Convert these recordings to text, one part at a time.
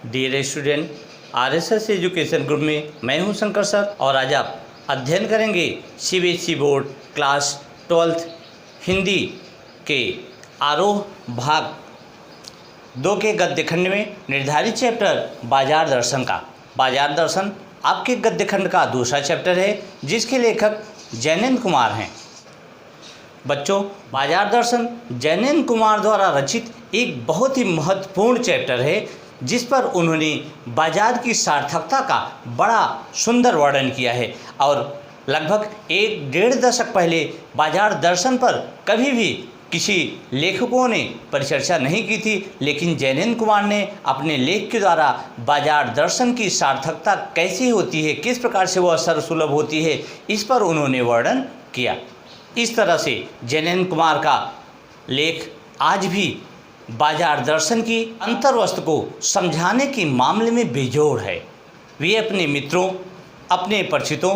Dear student, RSS education group में मैं हूं शंकर सर और आज आप अध्ययन करेंगे CBSE board class 12th Hindi के आरोह भाग 2 के गद्य खंड में निर्धारित चैप्टर बाजार दर्शन का। बाजार दर्शन आपके गद्य खंड का दूसरा चैप्टर है जिसके लेखक जैनेन्द्र कुमार हैं। बच्चों, बाजार दर्शन जैनेन्द्र कुमार द्वारा रचित एक बहुत ही महत्वपूर्ण चैप्टर है जिस पर उन्होंने बाजार की सार्थकता का बड़ा सुंदर वर्णन किया है और लगभग 1-1.5 दशक पहले बाजार दर्शन पर कभी भी किसी लेखकों ने परिचर्चा नहीं की थी, लेकिन जैनेन्द्र कुमार ने अपने लेख के द्वारा बाजार दर्शन की सार्थकता कैसी होती है, किस प्रकार से वह सर्वसुलभ होती है, इस पर उन्होंने वर्णन किया। इस तरह से जैनेन्द्र कुमार का लेख आज भी बाजार दर्शन की अंतर्वस्तु को समझाने के मामले में बेजोड़ है। वे अपने मित्रों, अपने परिचितों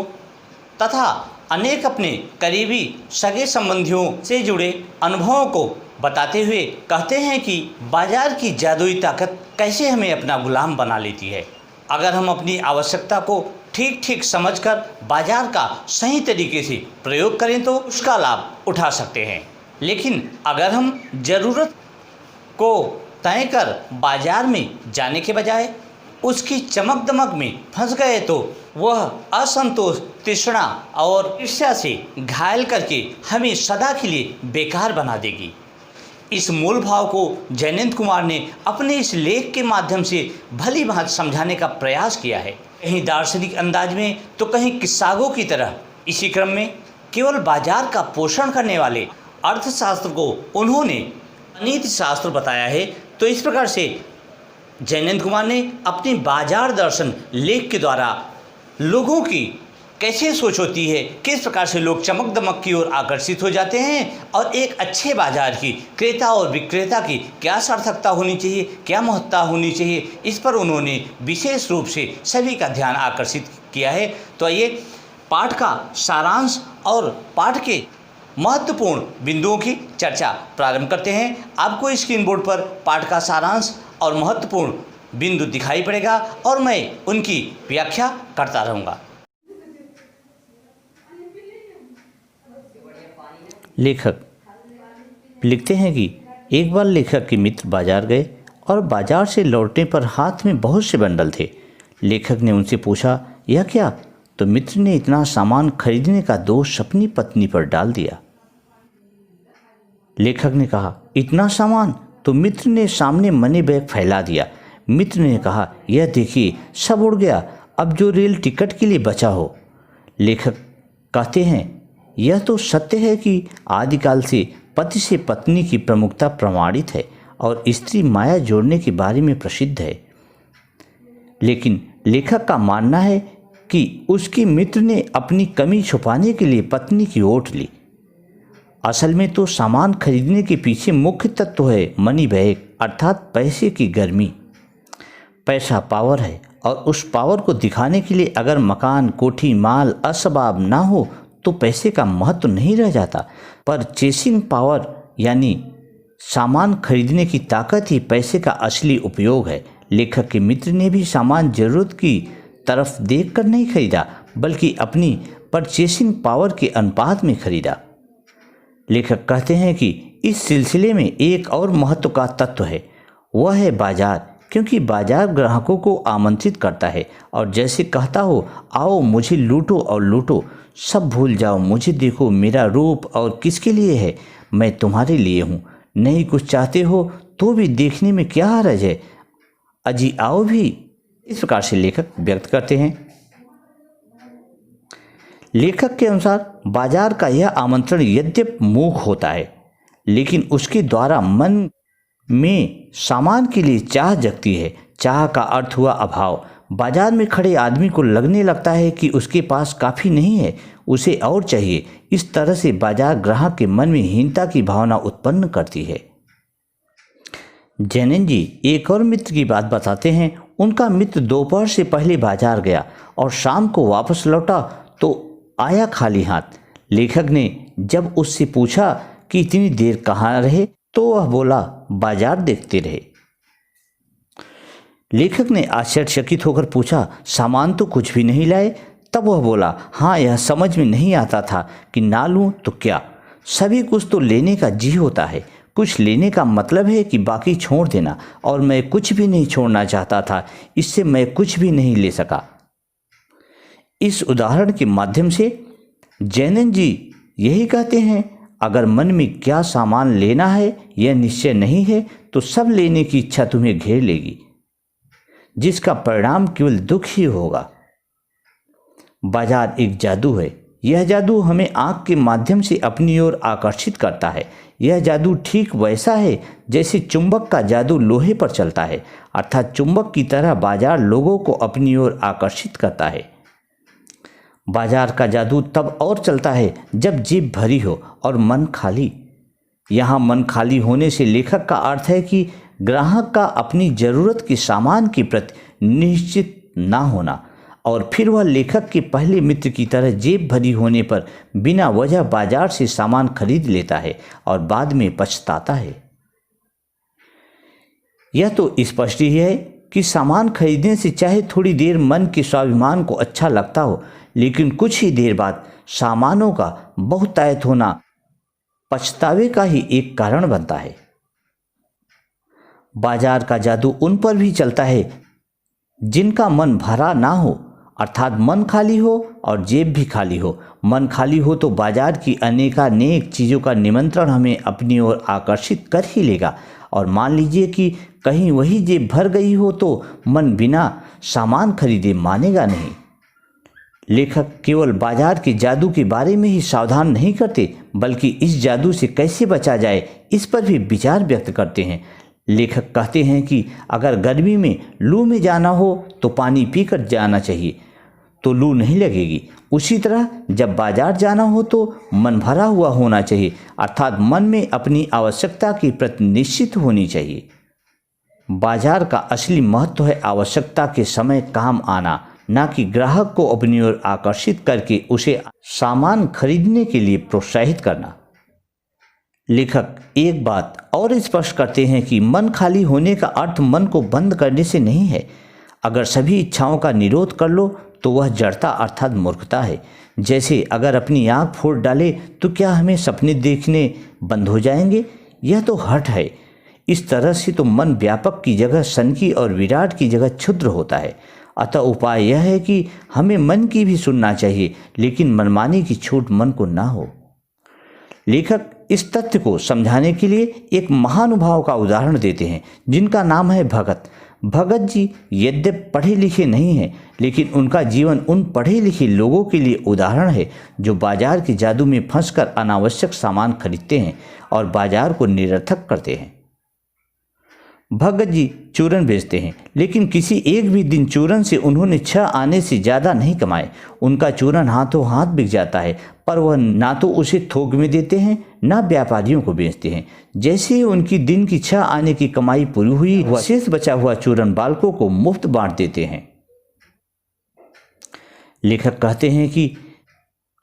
तथा अनेक अपने करीबी सगे संबंधियों से जुड़े अनुभवों को बताते हुए कहते हैं कि बाजार की जादुई ताकत कैसे हमें अपना गुलाम बना लेती है। अगर हम अपनी आवश्यकता को ठीक ठीक समझकर बाजार का सही तरीके से प्रयोग करें तो उसका लाभ उठा सकते हैं, लेकिन अगर हम ज़रूरत को तय कर बाजार में जाने के बजाय उसकी चमक दमक में फंस गए तो वह असंतोष, तृष्णा और ईर्ष्या से घायल करके हमें सदा के लिए बेकार बना देगी। इस मूल भाव को जैनेन्द्र कुमार ने अपने इस लेख के माध्यम से भली भांति समझाने का प्रयास किया है, कहीं दार्शनिक अंदाज में तो कहीं किस्सागों की तरह। इसी क्रम में केवल बाजार का पोषण करने वाले अर्थशास्त्र को उन्होंने नीति शास्त्र बताया है। तो इस प्रकार से जैनेन्द्र कुमार ने अपनी बाजार दर्शन लेख के द्वारा लोगों की कैसे सोच होती है, किस प्रकार से लोग चमक दमक की ओर आकर्षित हो जाते हैं और एक अच्छे बाजार की क्रेता और विक्रेता की क्या सार्थकता होनी चाहिए, क्या महत्ता होनी चाहिए, इस पर उन्होंने विशेष रूप से सभी का ध्यान आकर्षित किया है। तो आइए पाठ का सारांश और पाठ के महत्वपूर्ण बिंदुओं की चर्चा प्रारंभ करते हैं। आपको स्क्रीन बोर्ड पर पाठ का सारांश और महत्वपूर्ण बिंदु दिखाई पड़ेगा और मैं उनकी व्याख्या करता रहूँगा। लेखक लिखते हैं कि एक बार लेखक के मित्र बाजार गए और बाजार से लौटने पर हाथ में बहुत से बंडल थे। लेखक ने उनसे पूछा, यह क्या? तो मित्र ने इतना सामान खरीदने का दोष अपनी पत्नी पर डाल दिया। लेखक ने कहा, इतना सामान? तो मित्र ने सामने मनी बैग फैला दिया। मित्र ने कहा, यह देखिए, सब उड़ गया, अब जो रेल टिकट के लिए बचा हो। लेखक कहते हैं, यह तो सत्य है कि आदिकाल से पति से पत्नी की प्रमुखता प्रमाणित है और स्त्री माया जोड़ने के बारे में प्रसिद्ध है, लेकिन लेखक का मानना है कि उसके मित्र ने अपनी कमी छुपाने के लिए पत्नी की ओट ली। असल में तो सामान खरीदने के पीछे मुख्य तत्व है मनी बैग, अर्थात पैसे की गर्मी। पैसा पावर है और उस पावर को दिखाने के लिए अगर मकान, कोठी, माल असबाब ना हो तो पैसे का महत्व नहीं रह जाता। परचेसिंग पावर यानी सामान खरीदने की ताकत ही पैसे का असली उपयोग है। लेखक के मित्र ने भी सामान जरूरत की तरफ देखकर नहीं खरीदा, बल्कि अपनी परचेसिंग पावर के अनुपात में खरीदा। लेखक कहते हैं कि इस सिलसिले में एक और महत्व का तत्व है, वह है बाजार, क्योंकि बाजार ग्राहकों को आमंत्रित करता है और जैसे कहता हो, आओ मुझे लूटो और लूटो, सब भूल जाओ, मुझे देखो, मेरा रूप और किसके लिए है, मैं तुम्हारे लिए हूँ। नहीं कुछ चाहते हो तो भी देखने में क्या हर्ज है, अजी आओ भी। इस प्रकार से लेखक व्यक्त करते हैं। लेखक के अनुसार बाजार का यह आमंत्रण यद्यपि मूक होता है, लेकिन उसके द्वारा मन में सामान के लिए चाह जगती है। चाह का अर्थ हुआ अभाव। बाजार में खड़े आदमी को लगने लगता है कि उसके पास काफ़ी नहीं है, उसे और चाहिए। इस तरह से बाजार ग्राहक के मन में हीनता की भावना उत्पन्न करती है। जैनेन्द्र जी एक और मित्र की बात बताते हैं। उनका मित्र दोपहर से पहले बाजार गया और शाम को वापस लौटा तो आया खाली हाथ। लेखक ने जब उससे पूछा कि इतनी देर कहाँ रहे, तो वह बोला, बाजार देखते रहे। लेखक ने आश्चर्यचकित होकर पूछा, सामान तो कुछ भी नहीं लाए? तब वह बोला, हाँ, यह समझ में नहीं आता था कि ना लूँ तो क्या। सभी कुछ तो लेने का जी होता है। कुछ लेने का मतलब है कि बाकी छोड़ देना, और मैं कुछ भी नहीं छोड़ना चाहता था, इससे मैं कुछ भी नहीं ले सका। इस उदाहरण के माध्यम से जैनन जी यही कहते हैं, अगर मन में क्या सामान लेना है यह निश्चय नहीं है तो सब लेने की इच्छा तुम्हें घेर लेगी, जिसका परिणाम केवल दुख ही होगा। बाजार एक जादू है। यह जादू हमें आँख के माध्यम से अपनी ओर आकर्षित करता है। यह जादू ठीक वैसा है जैसे चुंबक का जादू लोहे पर चलता है, अर्थात चुंबक की तरह बाजार लोगों को अपनी ओर आकर्षित करता है। बाजार का जादू तब और चलता है जब जेब भरी हो और मन खाली। यहाँ मन खाली होने से लेखक का अर्थ है कि ग्राहक का अपनी ज़रूरत के सामान के प्रति निश्चित ना होना, और फिर वह लेखक के पहले मित्र की तरह जेब भरी होने पर बिना वजह बाजार से सामान खरीद लेता है और बाद में पछताता है। यह तो स्पष्ट ही है कि सामान खरीदने से चाहे थोड़ी देर मन के स्वाभिमान को अच्छा लगता हो, लेकिन कुछ ही देर बाद सामानों का बहुतायत होना पछतावे का ही एक कारण बनता है। बाजार का जादू उन पर भी चलता है जिनका मन भरा ना हो, अर्थात मन खाली हो और जेब भी खाली हो। मन खाली हो तो बाजार की अनेकानेक चीज़ों का निमंत्रण हमें अपनी ओर आकर्षित कर ही लेगा, और मान लीजिए कि कहीं वही जेब भर गई हो तो मन बिना सामान खरीदे मानेगा नहीं। लेखक केवल बाजार के जादू के बारे में ही सावधान नहीं करते, बल्कि इस जादू से कैसे बचा जाए इस पर भी विचार व्यक्त करते हैं। लेखक कहते हैं कि अगर गर्मी में लू में जाना हो तो पानी पीकर जाना चाहिए, तो लू नहीं लगेगी। उसी तरह जब बाजार जाना हो तो मन भरा हुआ होना चाहिए, अर्थात मन में अपनी आवश्यकता की प्रति निश्चित होनी चाहिए। बाजार का असली महत्व है आवश्यकता के समय काम आना, ना कि ग्राहक को अपनी ओर आकर्षित करके उसे सामान खरीदने के लिए प्रोत्साहित करना। लेखक एक बात और स्पष्ट करते हैं कि मन खाली होने का अर्थ मन को बंद करने से नहीं है। अगर सभी इच्छाओं का निरोध कर लो तो वह जड़ता अर्थात मूर्खता है। जैसे अगर अपनी आँख फोड़ डाले तो क्या हमें सपने देखने बंद हो जाएंगे? यह तो हठ है। इस तरह से तो मन व्यापक की जगह सनकी और विराट की जगह क्षुद्र होता है। अतः उपाय यह है कि हमें मन की भी सुनना चाहिए, लेकिन मनमानी की छूट मन को ना हो। लेखक इस तथ्य को समझाने के लिए एक महानुभाव का उदाहरण देते हैं, जिनका नाम है भगत। भगत जी यद्यपि पढ़े लिखे नहीं हैं, लेकिन उनका जीवन उन पढ़े लिखे लोगों के लिए उदाहरण है जो बाजार के जादू में फंसकर अनावश्यक सामान खरीदते हैं और बाजार को निरर्थक करते हैं। भगत जी चूरन बेचते हैं, लेकिन किसी एक भी दिन चूरन से उन्होंने 6 आने से ज़्यादा नहीं कमाए। उनका चूरन हाथों हाथ बिक जाता है, पर वह ना तो उसे थोक में देते हैं ना व्यापारियों को बेचते हैं। जैसे ही उनकी दिन की 6 आने की कमाई पूरी हुई, वह शेष बचा हुआ चूरन बालकों को मुफ्त बांट देते हैं। लेखक कहते हैं कि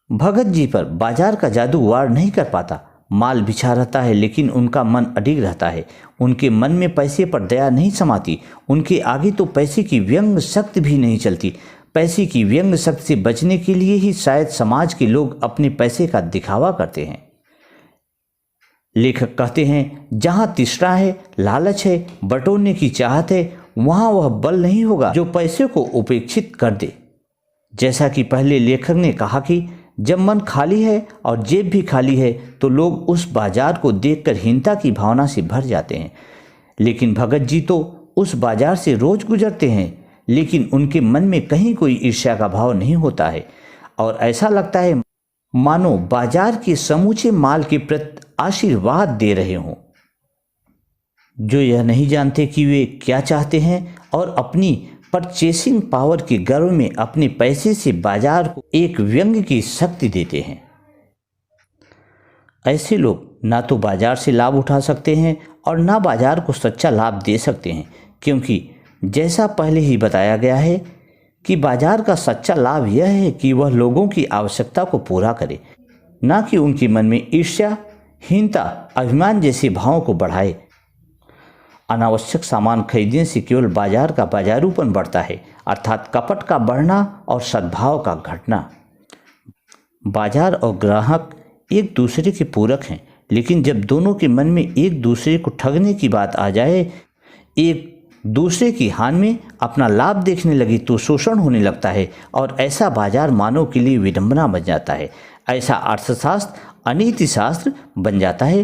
भगत जी पर बाजार का जादू वार नहीं कर पाता। माल बिछा रहता है, लेकिन उनका मन अडिग रहता है। उनके मन में पैसे पर दया नहीं समाती। उनके आगे तो पैसे की व्यंग शक्ति भी नहीं चलती। पैसे की व्यंग शक्ति से बचने के लिए ही शायद समाज के लोग अपने पैसे का दिखावा करते हैं। लेखक कहते हैं, जहाँ तृष्णा है, लालच है, बटोरने की चाहत है, वहाँ वह बल नहीं होगा जो पैसे को उपेक्षित कर दे। जैसा कि पहले लेखक ने कहा कि जब मन खाली है और जेब भी खाली है तो लोग उस बाजार को देखकर हीनता की भावना से भर जाते हैं। लेकिन भगत जी तो उस बाजार से रोज गुजरते हैं, लेकिन उनके मन में कहीं कोई ईर्ष्या का भाव नहीं होता है, और ऐसा लगता है मानो बाजार के समूचे माल के प्रति आशीर्वाद दे रहे हों। जो यह नहीं जानते कि वे क्या चाहते हैं और अपनी परचेसिंग पावर के गर्व में अपने पैसे से बाजार को एक व्यंग की शक्ति देते हैं। ऐसे लोग ना तो बाजार से लाभ उठा सकते हैं और ना बाजार को सच्चा लाभ दे सकते हैं, क्योंकि जैसा पहले ही बताया गया है कि बाजार का सच्चा लाभ यह है कि वह लोगों की आवश्यकता को पूरा करे, ना कि उनके मन में ईर्ष्या, हीनता, अभिमान जैसे भावों को बढ़ाए। अनावश्यक सामान खरीदने से केवल बाजार का बाजारूपन बढ़ता है, अर्थात कपट का बढ़ना और सद्भाव का घटना। बाजार और ग्राहक एक दूसरे के पूरक हैं, लेकिन जब दोनों के मन में एक दूसरे को ठगने की बात आ जाए, एक दूसरे की हानि में अपना लाभ देखने लगी, तो शोषण होने लगता है और ऐसा बाजार मानव के लिए विडंबना बन जाता है। ऐसा अर्थशास्त्र अनीति शास्त्र बन जाता है।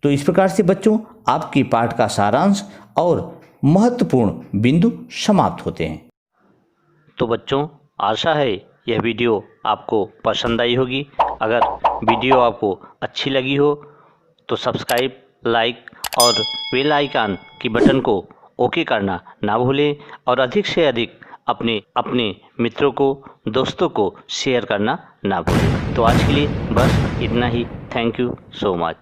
तो इस प्रकार से बच्चों आपके पाठ का सारांश और महत्वपूर्ण बिंदु समाप्त होते हैं। तो बच्चों आशा है यह वीडियो आपको पसंद आई होगी। अगर वीडियो आपको अच्छी लगी हो तो सब्सक्राइब, लाइक और बेल आइकन की बटन को ओके करना ना भूलें और अधिक से अधिक अपने मित्रों को, दोस्तों को शेयर करना ना भूलें। तो आज के लिए बस इतना ही। Thank you so much.